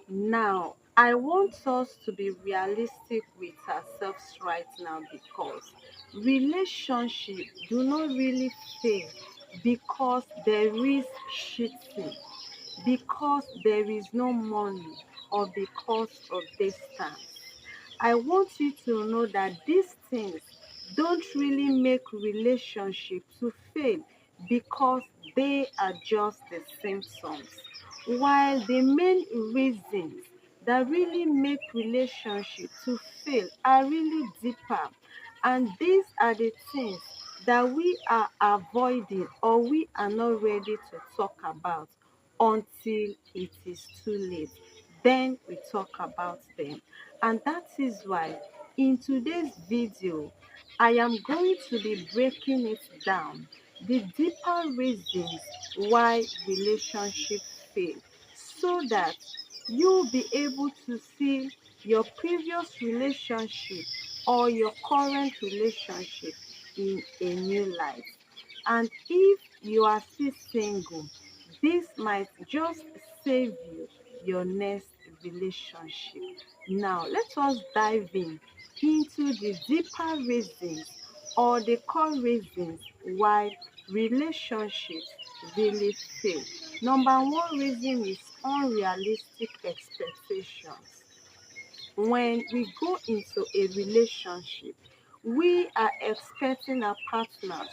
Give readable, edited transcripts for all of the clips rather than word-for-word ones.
Now, I want us to be realistic with ourselves right now because relationship do not really fail because there is cheating, because there is no money, or because of distance. I want you to know that these things don't really make relationship to fail because they are just the symptoms. While the main reasons that really make relationship to fail are really deeper, and these are the things that we are avoiding or we are not ready to talk about until it is too late. Then we talk about them. And that is why in today's video, I am going to be breaking it down, the deeper reasons why relationships fail, so that you'll be able to see your previous relationship or your current relationship in a new light. And if you are still single, this might just save you your next relationship. Now, let us dive in into the deeper reasons or the core reasons why relationships really fail. Number one reason is unrealistic expectations. When we go into a relationship, we are expecting our partners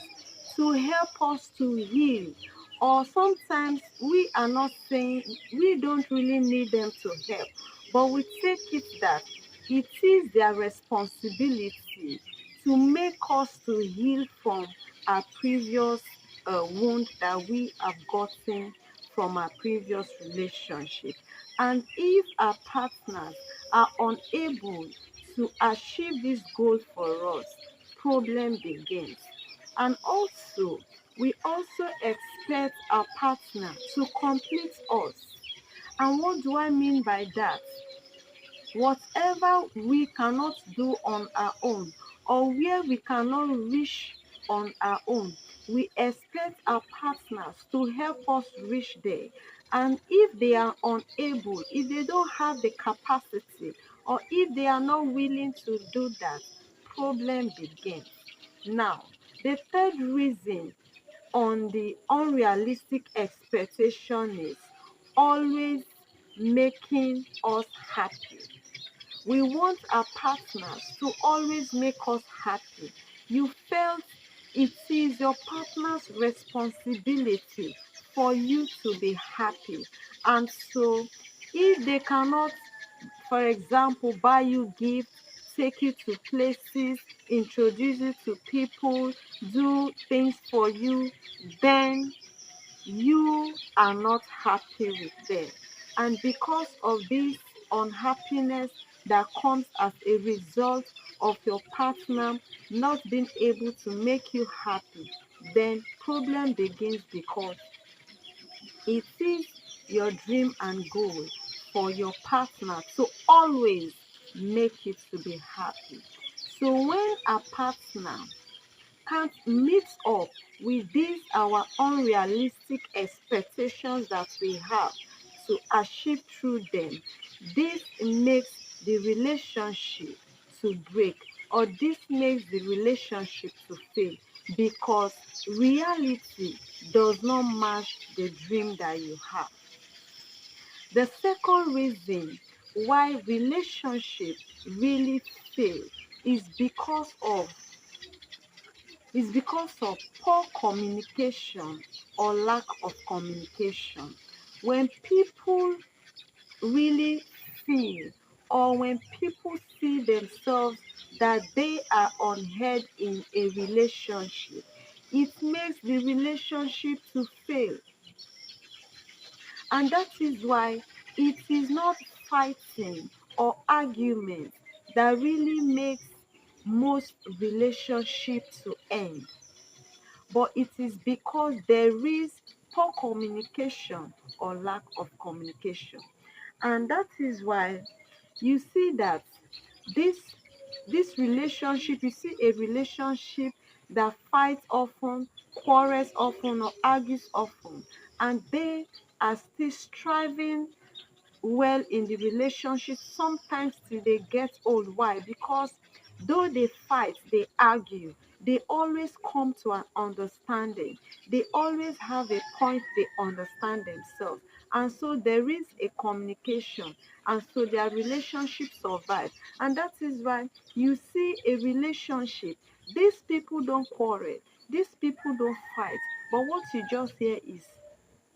to help us to heal, or sometimes we are not saying we don't really need them to help, but we take it that it is their responsibility to make us to heal from our previous wound that we have gotten from our previous relationship. And if our partners are unable to achieve this goal for us, problem begins. And also, we also expect our partner to complete us. And what do I mean by that? Whatever we cannot do on our own, or where we cannot reach on our own, we expect our partners to help us reach there. And if they are unable, if they don't have the capacity, or if they are not willing to do that, problem begins. Now, the third reason on the unrealistic expectation is always making us happy. We want our partners to always make us happy. You felt it is your partner's responsibility for you to be happy. And so, if they cannot, for example, buy you gifts, take you to places, introduce you to people, do things for you, then you are not happy with them. And because of this unhappiness that comes as a result of your partner not being able to make you happy, then problem begins because it is your dream and goal for your partner to always make it to be happy. So when a partner can't meet up with these our unrealistic expectations that we have to achieve through them, this makes the relationship to break, or this makes the relationship to fail, because reality does not match the dream that you have. The second reason why relationship really fail is because of poor communication or lack of communication. When people really feel, or when people see themselves that they are unheard in a relationship, it makes the relationship to fail. And that is why it is not fighting or argument that really makes most relationships to end, but it is because there is poor communication or lack of communication. And that is why you see that this this relationship, you see a relationship that fights often, quarrels often, or argues often, and they are still striving well in the relationship, sometimes till they get old. Why? Because though they fight, they argue, they always come to an understanding. They always have a point they understand themselves. And so there is a communication. And so their relationship survives. And that is why you see a relationship. These people don't quarrel. These people don't fight. But what you just hear is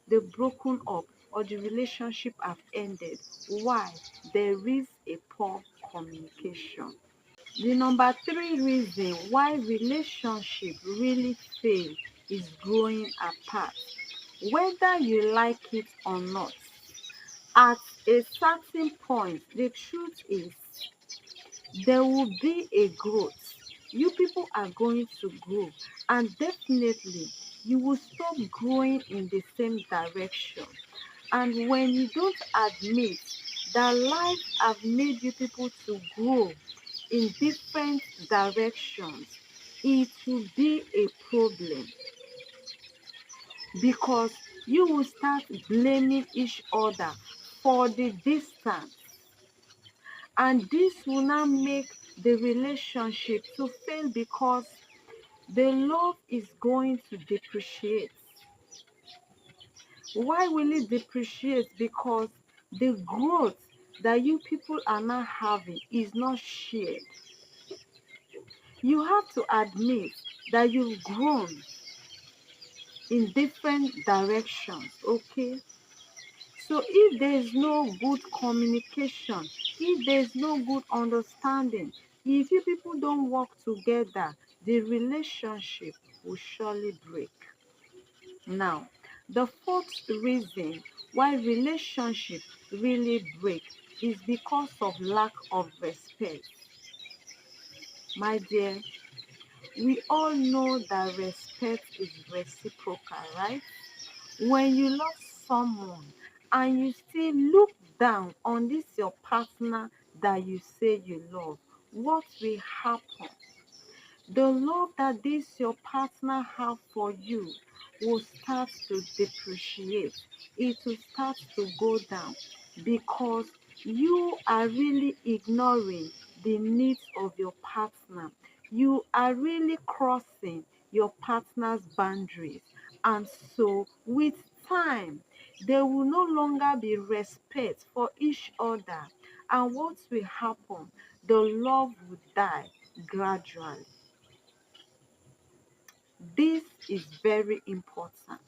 they've broken up or the relationship have ended. Why? There is a poor communication. The number three reason why relationship really fail is growing apart. Whether you like it or not, at a certain point, the truth is there will be a growth. You people are going to grow, and definitely you will stop growing in the same direction. And when you don't admit that life have made you people to grow in different directions, it will be a problem, because you will start blaming each other for the distance, and this will now make the relationship to fail because the love is going to depreciate. Why will it depreciate? Because the growth that you people are now having is not shared. You have to admit that you've grown in different directions, okay? So if there's no good communication, if there's no good understanding, if you people don't work together, the relationship will surely break. Now, the fourth reason why relationships really break is because of lack of respect. My dear, we all know that respect is reciprocal, right? When you love someone and you still look down on this your partner that you say you love, what will happen? The love that this your partner have for you will start to depreciate. It will start to go down because you are really ignoring the needs of your partner. You are really crossing your partner's boundaries. And so with time, there will no longer be respect for each other. And what will happen? The love will die gradually. This is very important.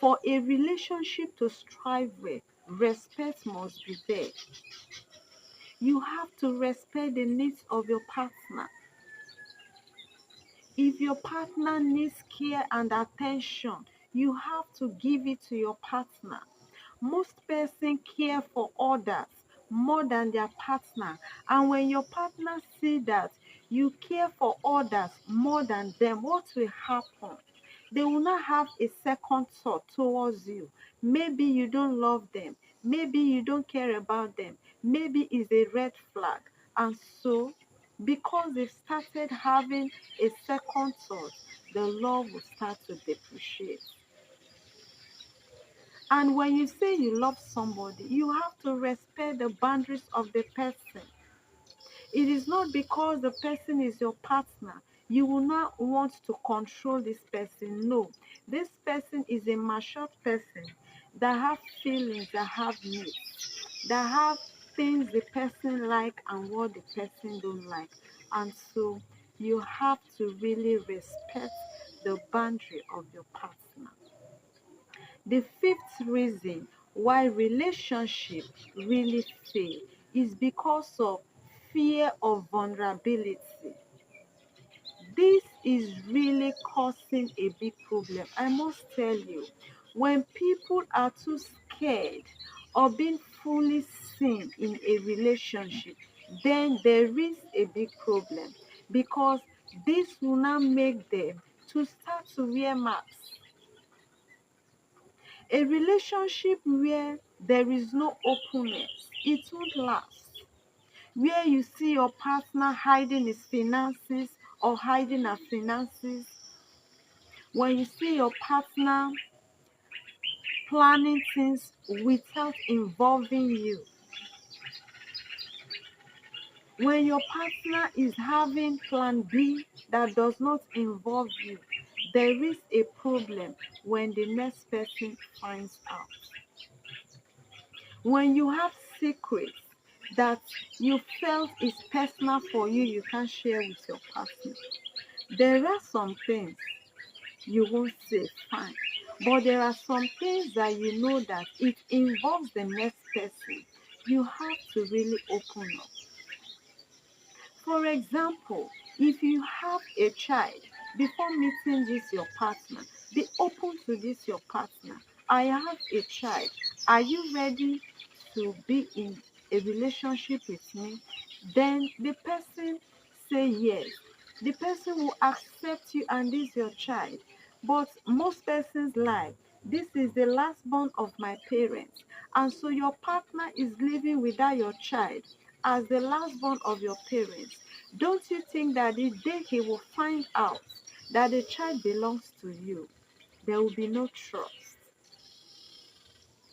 For a relationship to strive well, respect must be there. You have to respect the needs of your partner. If your partner needs care and attention, you have to give it to your partner. Most persons care for others more than their partner. And when your partner see that you care for others more than them, what will happen? They will not have a second thought towards you. Maybe you don't love them. Maybe you don't care about them. Maybe it's a red flag. And so, because they've started having a second thought, the love will start to depreciate. And when you say you love somebody, you have to respect the boundaries of the person. It is not because the person is your partner, you will not want to control this person. No, this person is a matured person that have feelings, that have needs, that have things the person like and what the person don't like. And so you have to really respect the boundary of your partner. The fifth reason why relationships really fail is because of fear of vulnerability. This is really causing a big problem. I must tell you, when people are too scared of being fully seen in a relationship, then there is a big problem, because this will now make them to start to wear masks. A relationship where there is no openness, it won't last. Where you see your partner hiding his finances or hiding her finances, when you see your partner planning things without involving you. When your partner is having plan B that does not involve you, there is a problem when the next person finds out. When you have secrets that you felt is personal for you, you can't share with your partner. There are some things you won't say, fine. But there are some things that you know that it involves the next person. You have to really open up. For example, if you have a child, before meeting this your partner, be open to this your partner. I have a child. Are you ready to be in a relationship with me? Then the person say yes. The person will accept you and this your child. But most persons like, this is the last born of my parents. And so your partner is living without your child as the last born of your parents. Don't you think that the day he will find out that the child belongs to you, there will be no trust?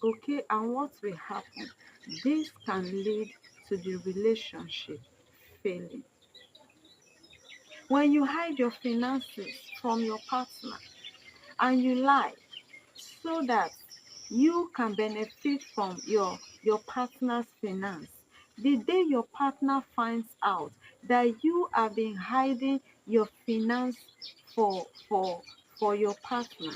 Okay, and what will happen? This can lead to the relationship failing. When you hide your finances from your partner and you lie so that you can benefit from your partner's finance, the day your partner finds out that you have been hiding your finance for for for your partner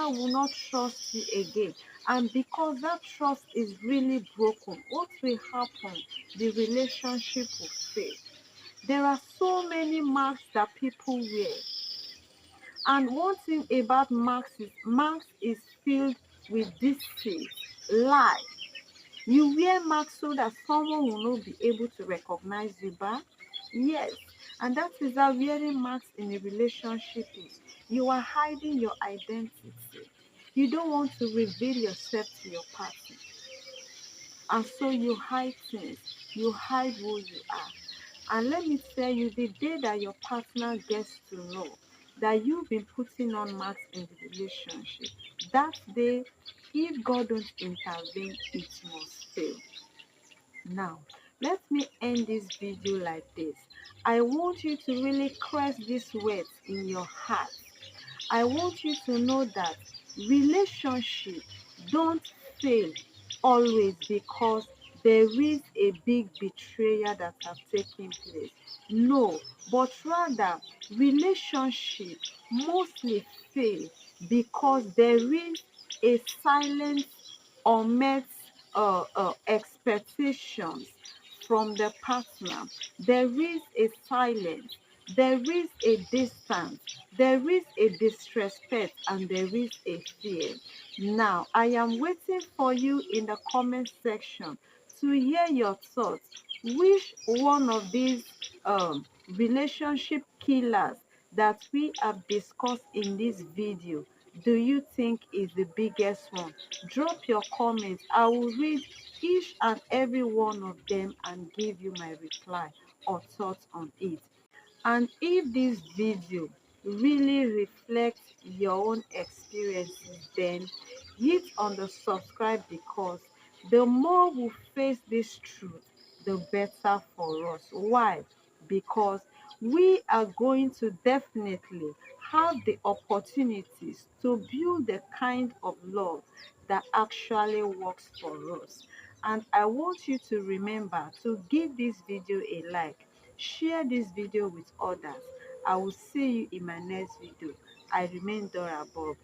will not trust you again. And because that trust is really broken, what will happen? The relationship will fail. There are so many masks that people wear. And one thing about Marx is filled with deceit, lie. You wear masks so that someone will not be able to recognize you back. Yes, and that is how wearing masks in a relationship is. You are hiding your identity. You don't want to reveal yourself to your partner. And so you hide things. You hide who you are. And let me tell you, the day that your partner gets to know that you've been putting on marks in the relationship, that day, if God don't intervene, it must fail. Now, let me end this video like this. I want you to really press these words in your heart. I want you to know that relationships don't fail always because there is a big betrayal that have taken place. No, but rather relationships mostly fail because there is a silent unmet expectations from the partner. There is a silence, there is a distance, there is a disrespect, and there is a fear. Now, I am waiting for you in the comment section to hear your thoughts. Which one of these relationship killers that we have discussed in this video do you think is the biggest one? Drop your comments. I will read each and every one of them and give you my reply or thoughts on it. And if this video really reflects your own experiences, then hit on the subscribe, because the more we face this truth, the better for us. Why? Because we are going to definitely have the opportunities to build the kind of love that actually works for us. And I want you to remember to give this video a like, share this video with others. I will see you in my next video. I remain Dora Bob.